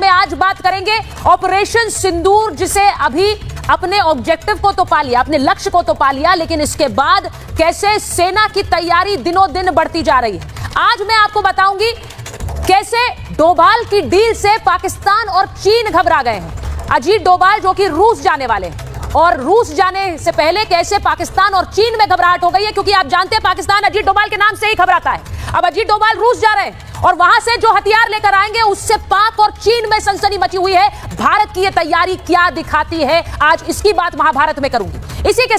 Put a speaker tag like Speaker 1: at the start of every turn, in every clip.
Speaker 1: में आज बात करेंगे ऑपरेशन सिंदूर, जिसे अभी अपने ऑब्जेक्टिव को तो पा लिया, अपने लक्ष्य को तो पा लिया, लेकिन इसके बाद कैसे सेना की तैयारी दिनों दिन बढ़ती जा रही है। आज मैं आपको बताऊंगी कैसे डोभाल की डील से पाकिस्तान और चीन घबरा गए हैं। अजीत डोभाल जो कि रूस जाने वाले हैं, और रूस जाने से पहले कैसे पाकिस्तान और चीन में घबराहट हो गई है, क्योंकि आप जानते हैं पाकिस्तान अजीत डोभाल के नाम से ही घबराता है। अब अजीत डोभाल रूस जा रहे हैं और वहां से जो हथियार लेकर आएंगे उससे पाक और चीन में सनसनी मची हुई है। भारत की यह तैयारी क्या दिखाती है, आज इसकी बात महाभारत में करूंगी। इसी के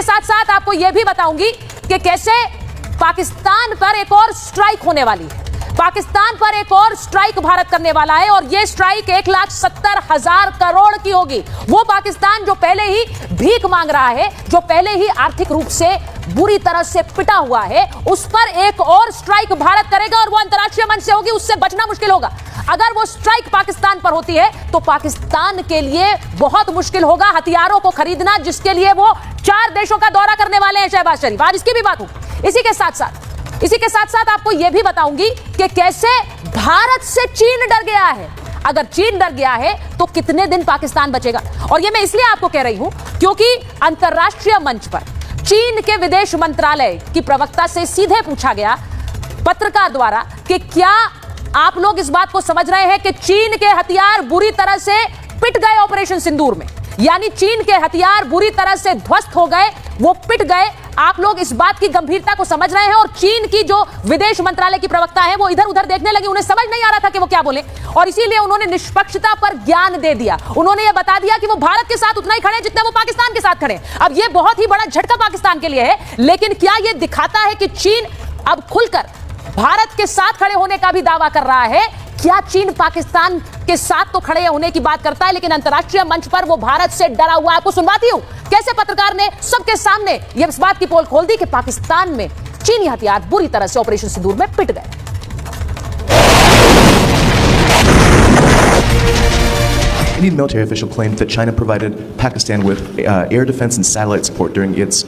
Speaker 1: साथ साथ आपको यह भी बताऊंगी कि कैसे पाकिस्तान पर एक और स्ट्राइक होने वाली है। पाकिस्तान पर एक और स्ट्राइक भारत करने वाला है, और यह स्ट्राइक 1,70,000 करोड़ की होगी। वो पाकिस्तान जो पहले ही भीख मांग रहा है, जो पहले ही आर्थिक रूप से बुरी तरह से पिटा हुआ है, उस पर एक और स्ट्राइक भारत करेगा, और वो अंतर्राष्ट्रीय मंच से होगी। उससे बचना मुश्किल होगा। अगर वो स्ट्राइक पाकिस्तान पर होती है तो पाकिस्तान के लिए बहुत मुश्किल होगा हथियारों को खरीदना, जिसके लिए वो 4 देशों का दौरा करने वाले हैं शहबाज शरीफ। आज इसकी भी बात होगी। इसी के साथ साथ आपको यह भी बताऊंगी कि कैसे भारत से चीन डर गया है। अगर चीन डर गया है तो कितने दिन पाकिस्तान बचेगा। और यह मैं इसलिए आपको कह रही हूं क्योंकि अंतर्राष्ट्रीय मंच पर चीन के विदेश मंत्रालय की प्रवक्ता से सीधे पूछा गया पत्रकार द्वारा कि क्या आप लोग इस बात को समझ रहे हैं कि चीन के हथियार बुरी तरह से पिट गए ऑपरेशन सिंदूर में, यानी चीन के हथियार बुरी तरह से ध्वस्त हो गए, वो पिट गए। आप लोग इस बात की गंभीरता को समझ रहे हैं। और चीन की जो विदेश मंत्रालय की प्रवक्ता है वो इधर उधर देखने लगी, उन्हें समझ नहीं आ रहा था कि वो क्या बोले, और इसीलिए उन्होंने निष्पक्षता पर ज्ञान दे दिया। उन्होंने ये बता दिया कि वो भारत के साथ उतना ही खड़े हैं जितना वो पाकिस्तान के साथ खड़े हैं। अब ये बहुत ही बड़ा झटका पाकिस्तान के लिए है, लेकिन क्या ये दिखाता है कि चीन अब खुलकर भारत के साथ खड़े होने का भी दावा कर रहा है? क्या चीन पाकिस्तान के साथ तो खड़े होने की बात करता है, लेकिन अंतर्राष्ट्रीय मंच पर वो भारत से डरा हुआ है? आपको सुनवाती हूं कैसे पत्रकार ने सबके सामने ये इस बात की पोल खोल दी कि पाकिस्तान में चीनी हथियार बुरी तरह से ऑपरेशन सिंदूर में पिट गए।
Speaker 2: Indian military official claimed that China provided Pakistan with air defense and satellite support during its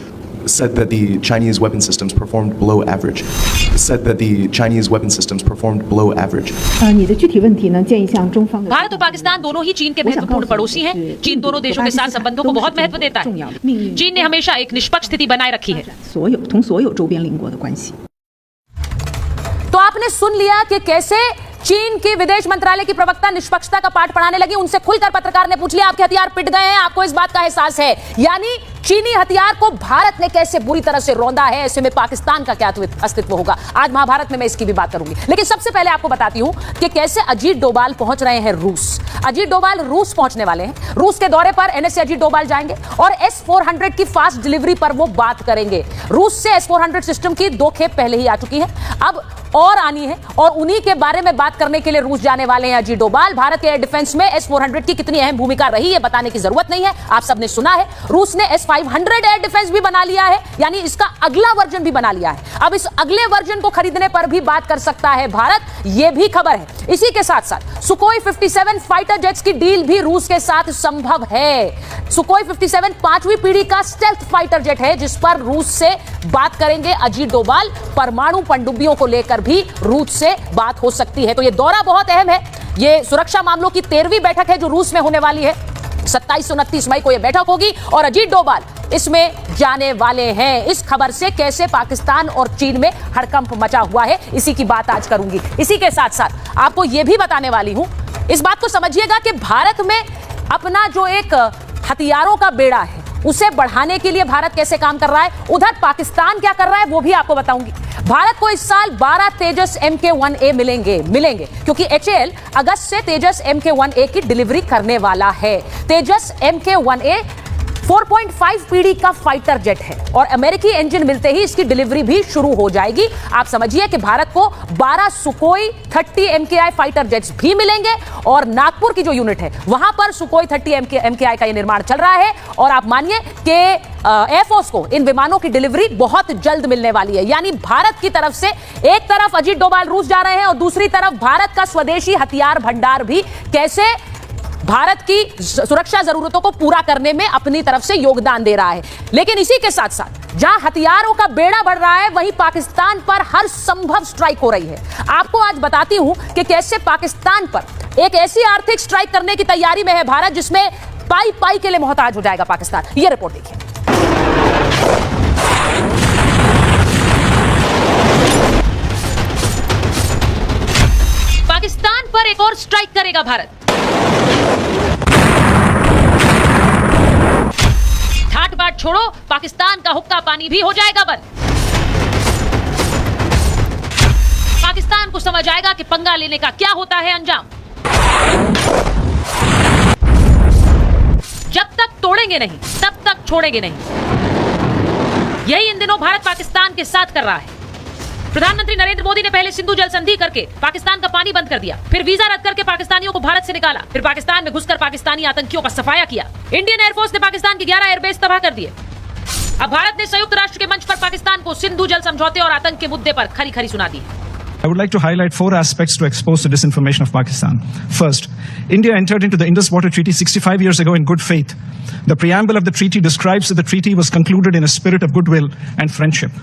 Speaker 2: said that the Chinese weapon systems performed below average.
Speaker 1: Bharat और पाकिस्तान दोनों ही चीन के महत्वपूर्ण पड़ोसी हैं। चीन दोनों देशों के साथ संबंधों को बहुत महत्व देता है। चीन ने हमेशा एक निष्पक्ष स्थिति बनाए रखी है। तो आपने सुन लिया कि कैसे चीन की विदेश मंत्रालय की प्रवक्ता निष्पक्षता का पाठ पढ़ाने लगी। उनसे खुलकर पत्रकार ने पूछ लिया, आपके हथियार पिट गए हैं, आपको इस बात का एहसास है? यानी चीनी हथियार को भारत ने कैसे बुरी तरह से रौंदा है, ऐसे में पाकिस्तान का क्या अस्तित्व होगा? आज महाभारत में मैं इसकी भी बात करूंगी, लेकिन सबसे पहले आपको बताती हूं कि कैसे अजीत डोभाल पहुंच रहे हैं रूस। अजीत डोभाल रूस पहुंचने वाले हैं। रूस के दौरे पर एनएसए अजीत डोभाल जाएंगे और S-400 की फास्ट डिलीवरी पर वो बात करेंगे। रूस से S-400 सिस्टम की 2 खेप पहले ही आ चुकी है, अब और आनी है, और उन्हीं के बारे में बात करने के लिए रूस जाने वाले हैं अजीत डोभाल। भारत के एयर डिफेंस में S-400 की कितनी अहम भूमिका रही है बताने की जरूरत नहीं है, आप सबने सुना है। रूस ने S-500 एयर डिफेंस भी बना लिया है, यानी इसका अगला वर्जन भी बना लिया है। अब इस अगले वर्जन को खरीदने पर भी बात कर सकता है भारत, यह भी खबर है। इसी के साथ साथ सुखोई 57 फाइटर जेट्स की डील भी रूस के साथ संभव है। सुखोई 57 5वीं पीढ़ी का स्टेल्थ फाइटर जेट है, जिस पर रूस से बात करेंगे अजीत डोभाल। परमाणु पनडुब्बियों को लेकर भी रूस से बात हो सकती है। तो यह दौरा बहुत अहम है। यह सुरक्षा मामलों की 13वीं बैठक है जो रूस में होने वाली है। 27 से 29 मई को यह बैठक होगी और अजीत डोभाल इसमें जाने वाले हैं। इस खबर से कैसे पाकिस्तान और चीन में हड़कंप मचा हुआ है, इसी की बात आज करूंगी। इसी के साथ साथ आपको यह भी बताने वाली हूं, इस बात को समझिएगा कि भारत में अपना जो एक हथियारों का बेड़ा है उसे बढ़ाने के लिए भारत कैसे काम कर रहा है, उधर पाकिस्तान क्या कर रहा है वो भी आपको बताऊंगी। भारत को इस साल 12 तेजस MK1A मिलेंगे क्योंकि HAL अगस्त से तेजस MK1A की डिलीवरी करने वाला है। तेजस MK1A 4.5 पीढ़ी का फाइटर जेट है और अमेरिकी इंजन मिलते ही इसकी डिलीवरी भी शुरू हो जाएगी। आप समझिए कि भारत को 12 सुखोई 30 MKI फाइटर जेट्स भी मिलेंगे और नागपुर की जो यूनिट है वहां पर सुखोई 30 MKI का यह निर्माण चल रहा है। और आप मानिए कि एयरफोर्स को इन विमानों की डिलीवरी बहुत जल्द मिलने वाली है। यानी भारत की तरफ से एक तरफ अजीत डोभाल रूस जा रहे हैं और दूसरी तरफ भारत का स्वदेशी हथियार भंडार भी कैसे भारत की सुरक्षा जरूरतों को पूरा करने में अपनी तरफ से योगदान दे रहा है। लेकिन इसी के साथ साथ जहां हथियारों का बेड़ा बढ़ रहा है, वहीं पाकिस्तान पर हर संभव स्ट्राइक हो रही है। आपको आज बताती हूं कि कैसे पाकिस्तान पर एक ऐसी आर्थिक स्ट्राइक करने की तैयारी में है भारत, जिसमें पाई पाई के लिए मोहताज हो जाएगा पाकिस्तान। यह रिपोर्ट देखिए। पाकिस्तान पर एक और स्ट्राइक करेगा भारत। ठाट बाट छोड़ो, पाकिस्तान का हुक्का पानी भी हो जाएगा बंद। पाकिस्तान को समझ आएगा कि पंगा लेने का क्या होता है अंजाम। जब तक तोड़ेंगे नहीं, तब तक छोड़ेंगे नहीं। यही इन दिनों भारत पाकिस्तान के साथ कर रहा है। प्रधानमंत्री नरेंद्र मोदी ने पहले सिंधु जल संधि करके पाकिस्तान का पानी बंद कर दिया, फिर वीजा रद्द करके पाकिस्तानियों को भारत से निकाला, फिर पाकिस्तान में घुसकर पाकिस्तानी आतंकियों का सफाया किया। इंडियन एयरफोर्स ने पाकिस्तान के 11 एयरबेस तबाह कर दिए। अब भारत ने संयुक्त राष्ट्र के मंच पर पाकिस्तान को सिंधु जल समझौते और आतंक के मुद्दे पर खरी खरी सुना दी।
Speaker 3: I would like to highlight 4 aspects to expose the disinformation of Pakistan. First, India entered into the Indus Water Treaty 65 years ago in good faith. The preamble of the treaty describes that the treaty was concluded in a spirit of goodwill and friendship.